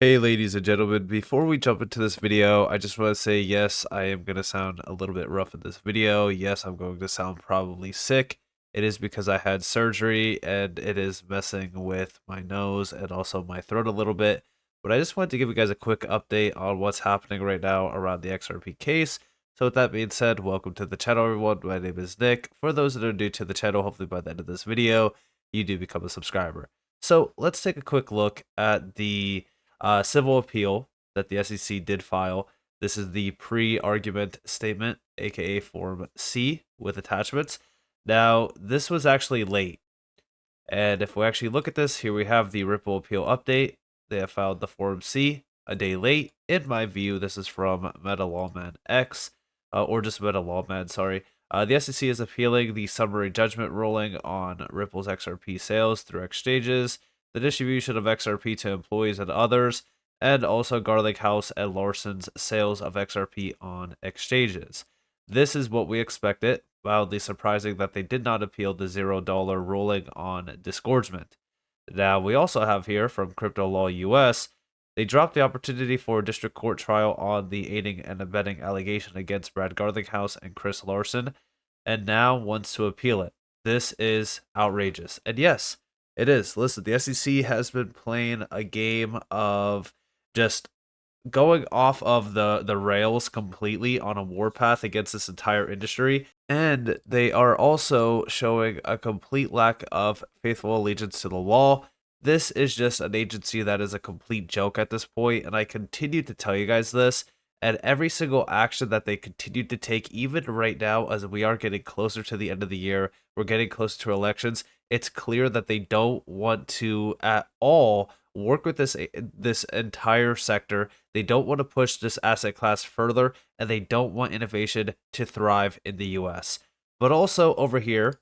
Hey ladies and gentlemen, before we jump into this video, I just want to say yes, I am going to sound a little bit rough in this video. Yes, I'm going to sound probably sick. It is because I had surgery and it is messing with my nose and also my throat a little bit. But I just wanted to give you guys a quick update on what's happening right now around the XRP case. So with that being said, welcome to the channel everyone. My name is Nick. For those that are new to the channel, hopefully by the end of this video, you do become a subscriber. So let's take a quick look at the civil appeal that the SEC did file. This is the pre-argument statement, aka Form C, with attachments. Now, this was actually late. And if we actually look at this, here we have the Ripple appeal update. They have filed the Form C a day late. In my view, this is from Meta Lawman X, or just Meta Lawman, sorry. The SEC is appealing the summary judgment ruling on Ripple's XRP sales through exchanges, the distribution of XRP to employees and others, and also Garlic House and Larson's sales of XRP on exchanges. This is what we expected. Mildly surprising that they did not appeal the $0 ruling on disgorgement. Now, we also have here from Crypto Law US, they dropped the opportunity for a district court trial on the aiding and abetting allegation against Brad Garlinghouse and Chris Larson, and now wants to appeal it. This is outrageous. And yes, it is. Listen, the SEC has been playing a game of just going off of the rails completely on a warpath against this entire industry. And they are also showing a complete lack of faithful allegiance to the law. This is just an agency that is a complete joke at this point, and I continue to tell you guys this, and every single action that they continue to take, even right now as we are getting closer to the end of the year, we're getting closer to elections, it's clear that they don't want to at all work with this entire sector. They don't want to push this asset class further, and they don't want innovation to thrive in the US. But also over here,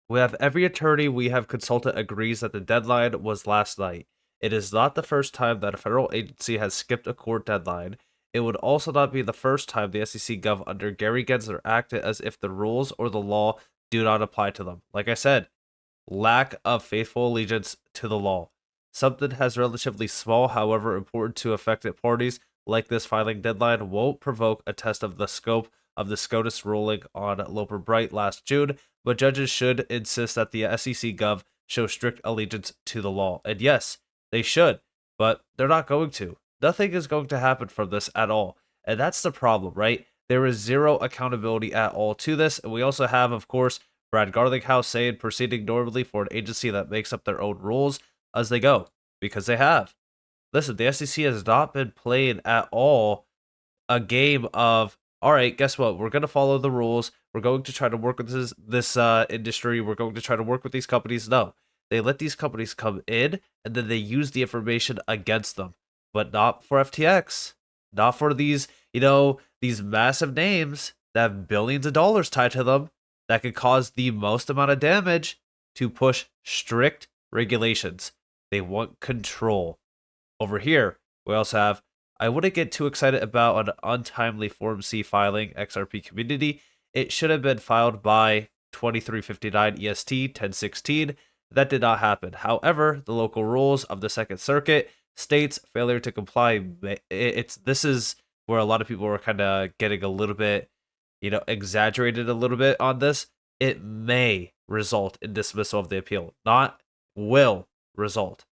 we have every attorney we have consulted agrees that the deadline was last night. It is not the first time that a federal agency has skipped a court deadline. It would also not be the first time the SEC gov under Gary Gensler acted as if the rules or the law do not apply to them. Like I said, lack of faithful allegiance to the law. Something has relatively small, however important to affected parties, like this filing deadline, won't provoke a test of the scope of the SCOTUS ruling on Loper Bright last June, but judges should insist that the SEC gov show strict allegiance to the law. And yes, they should, but they're not going to. Nothing is going to happen from this at all. And that's the problem, right? There is zero accountability at all to this. And we also have, of course, Brad Garlinghouse saying proceeding normally for an agency that makes up their own rules as they go, because they have. Listen, the SEC has not been playing at all a game of, all right, guess what? We're going to follow the rules. We're going to try to work with this industry. We're going to try to work with these companies. No, they let these companies come in and then they use the information against them, but not for FTX, not for these, these massive names that have billions of dollars tied to them that could cause the most amount of damage to push strict regulations. They want control. Over here, we also have, I wouldn't get too excited about an untimely Form C filing, XRP community. It should have been filed by 2359 EST 1016. That did not happen. However, the local rules of the Second Circuit states failure to comply. This is where a lot of people are kind of getting a little bit, exaggerated a little bit on this. It may result in dismissal of the appeal, not will result.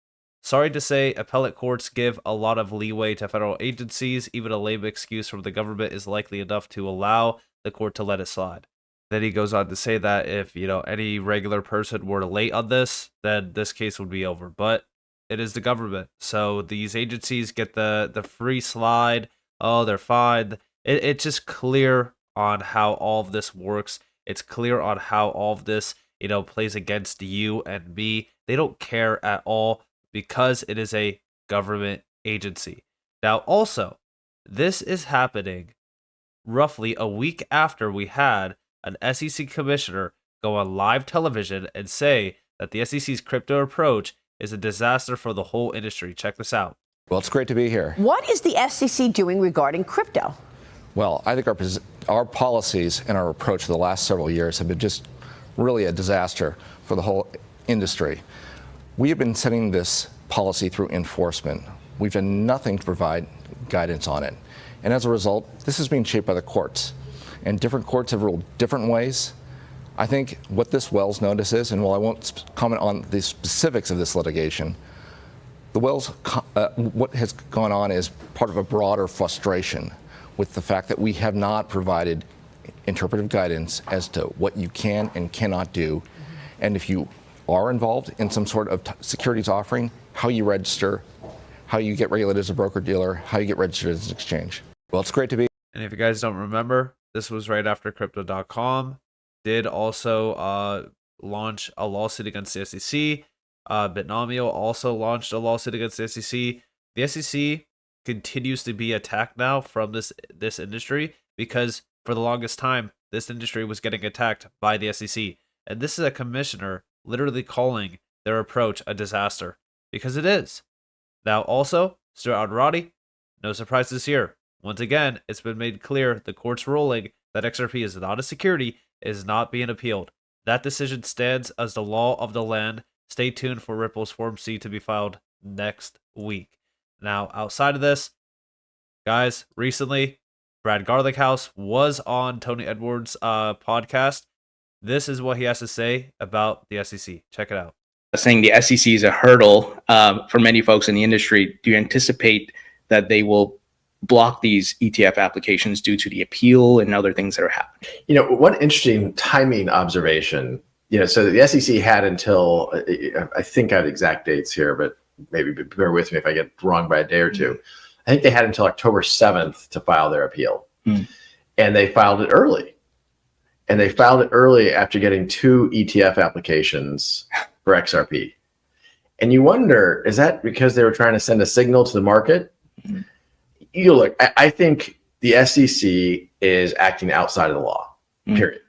Sorry to say, appellate courts give a lot of leeway to federal agencies. Even a lame excuse from the government is likely enough to allow the court to let it slide. Then he goes on to say that if, any regular person were late on this, then this case would be over. But it is the government. So these agencies get the free slide. Oh, they're fine. It's just clear on how all of this works. It's clear on how all of this, plays against you and me. They don't care at all because it is a government agency. Now, also, this is happening roughly a week after we had an SEC commissioner go on live television and say that the SEC's crypto approach is a disaster for the whole industry. Check this out. Well, it's great to be here. What is the SEC doing regarding crypto? Well, I think our policies and our approach for the last several years have been just really a disaster for the whole industry. We have been setting this policy through enforcement. We've done nothing to provide guidance on it. And as a result, this is being shaped by the courts. And different courts have ruled different ways. I think what this Wells notice is, and while I won't comment on the specifics of this litigation, the Wells, what has gone on is part of a broader frustration with the fact that we have not provided interpretive guidance as to what you can and cannot do. And if you are involved in some sort of securities offering, how you register, how you get regulated as a broker-dealer, how you get registered as an exchange. Well, it's great to be. And if you guys don't remember, this was right after Crypto.com did also launch a lawsuit against the SEC. Bitnomial also launched a lawsuit against the SEC. The SEC continues to be attacked now from this industry because for the longest time, this industry was getting attacked by the SEC. And this is a commissioner literally calling their approach a disaster, because it is. Now also, Stuart Alderati, no surprises here. Once again, it's been made clear the court's ruling that XRP is not a security is not being appealed. That decision stands as the law of the land. Stay tuned for Ripple's Form C to be filed next week. Now, outside of this, guys, recently, Brad Garlickhouse was on Tony Edwards' podcast. This is what he has to say about the SEC. Check it out. Saying the SEC is a hurdle for many folks in the industry. Do you anticipate that they will block these ETF applications due to the appeal and other things that are happening? You know, one interesting timing observation. You know, so the SEC had until, I think I have exact dates here, but maybe bear with me if I get wrong by a day or two. I think they had until October 7th to file their appeal. And they filed it early. And they filed it early after getting 2 ETF applications for XRP. And you wonder, is that because they were trying to send a signal to the market? You look, I think the SEC is acting outside of the law, period.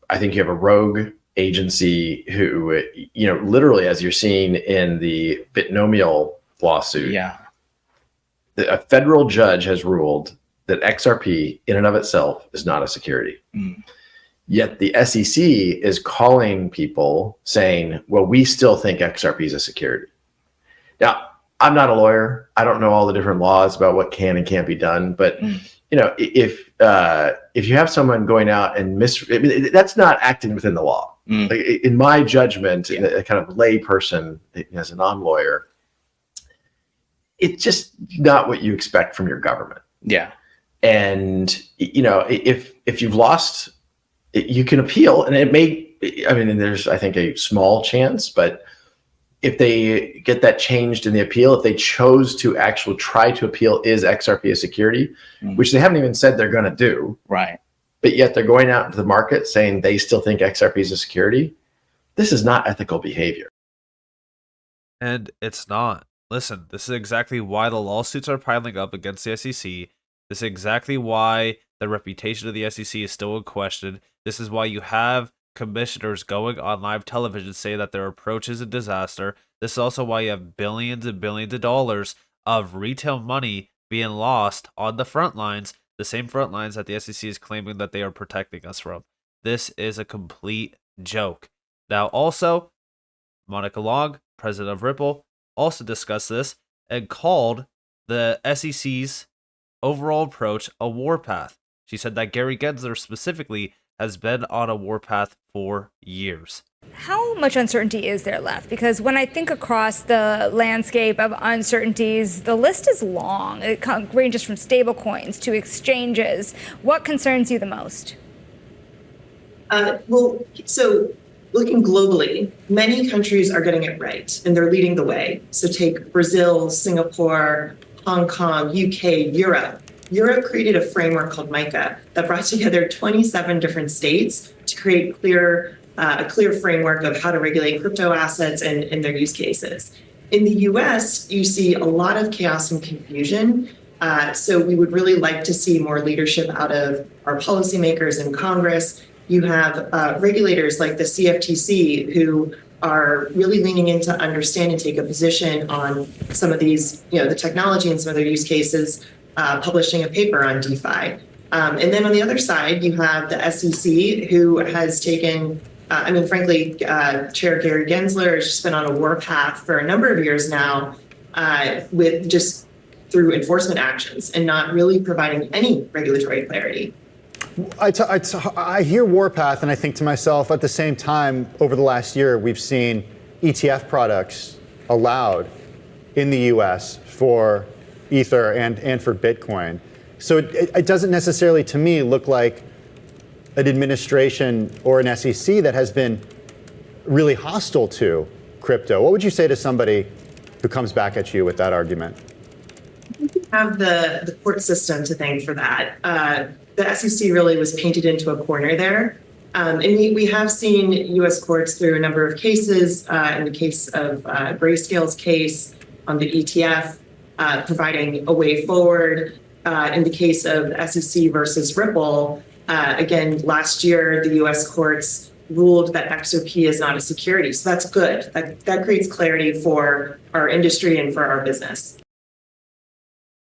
I think you have a rogue agency who, you know, literally, as you're seeing in the Bitnomial lawsuit, a federal judge has ruled that XRP in and of itself is not a security. Yet the SEC is calling people saying, well, we still think XRP is a security. Now, I'm not a lawyer. I don't know all the different laws about what can and can't be done. But, you know, if you have someone going out and I mean, that's not acting within the law. Like, in my judgment, a kind of lay person as a non-lawyer, it's just not what you expect from your government. And, you know, if you've lost, you can appeal, and it may, I mean, and there's, I think, a small chance, but if they get that changed in the appeal, if they chose to actually try to appeal, is XRP a security, which they haven't even said they're going to do. But yet they're going out into the market saying they still think XRP is a security. This is not ethical behavior. And it's not. Listen, this is exactly why the lawsuits are piling up against the SEC. This is exactly why the reputation of the SEC is still in question. This is why you have commissioners going on live television say that their approach is a disaster. This is also why you have billions and billions of dollars of retail money being lost on the front lines, the same front lines that the SEC is claiming that they are protecting us from. This is a complete joke. Now, also, Monica Long, president of Ripple, also discussed this and called the SEC's overall approach a warpath. She said that Gary Gensler specifically has been on a warpath for years. How much uncertainty is there left? Because when I think across the landscape of uncertainties, the list is long. It ranges from stablecoins to exchanges. What concerns you the most? Well, so looking globally, many countries are getting it right, and they're leading the way. So take Brazil, Singapore, Hong Kong, UK, Europe. Europe created a framework called MiCA that brought together 27 different states to create a clear framework of how to regulate crypto assets and their use cases. In the US, you see a lot of chaos and confusion. So we would really like to see more leadership out of our policymakers in Congress. You have regulators like the CFTC who are really leaning in to understand and take a position on some of these, you know, the technology and some of their use cases, publishing a paper on DeFi. And then on the other side, you have the SEC who has taken, I mean, frankly, Chair Gary Gensler has just been on a warpath for a number of years now with just through enforcement actions and not really providing any regulatory clarity. I hear Warpath and I think to myself, at the same time, over the last year, we've seen ETF products allowed in the US for Ether and for Bitcoin. So it doesn't necessarily, to me, look like an administration or an SEC that has been really hostile to crypto. What would you say to somebody who comes back at you with that argument? We have the court system to thank for that. The SEC really was painted into a corner there. And we have seen U.S. courts through a number of cases, in the case of Grayscale's case on the ETF, providing a way forward. In the case of the SEC versus Ripple, again, last year, the U.S. courts ruled that XRP is not a security. So that's good. That creates clarity for our industry and for our business.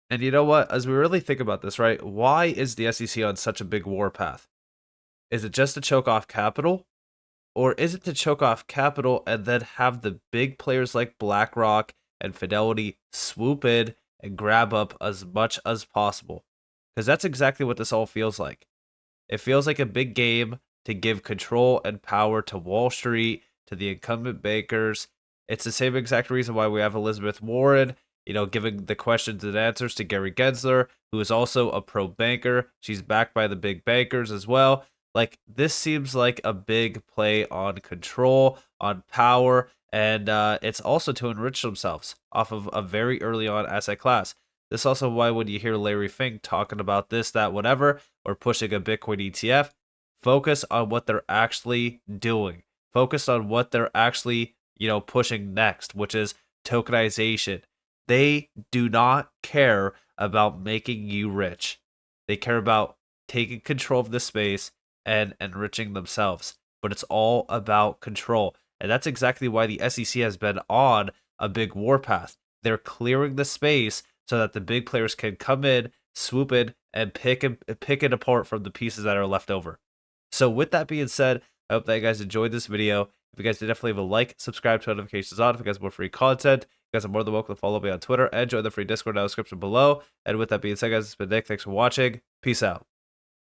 And you know what? As we really think about this, right? Why is the SEC on such a big warpath? Is it just to choke off capital? Or is it to choke off capital and then have the big players like BlackRock and Fidelity swoop in and grab up as much as possible? Because that's exactly what this all feels like. It feels like a big game to give control and power to Wall Street, to the incumbent bankers. It's the same exact reason why we have Elizabeth Warren, giving the questions and answers to Gary Gensler, who is also a pro-banker. She's backed by the big bankers as well. Like, this seems like a big play on control, on power, and it's also to enrich themselves off of a very early on asset class. This is also why when you hear Larry Fink talking about this, that, whatever, or pushing a Bitcoin ETF, focus on what they're actually doing. Focus on what they're actually, pushing next, which is tokenization. They do not care about making you rich. They care about taking control of the space and enriching themselves. But it's all about control. And that's exactly why the SEC has been on a big warpath. They're clearing the space so that the big players can come in, swoop in, and pick it apart from the pieces that are left over. So with that being said, I hope that you guys enjoyed this video. If you guys did, definitely leave a like, subscribe, turn notifications on if you guys want more free content. You guys are more than welcome to follow me on Twitter and join the free Discord in the description below. And with that being said, guys, it's been Nick. Thanks for watching. Peace out.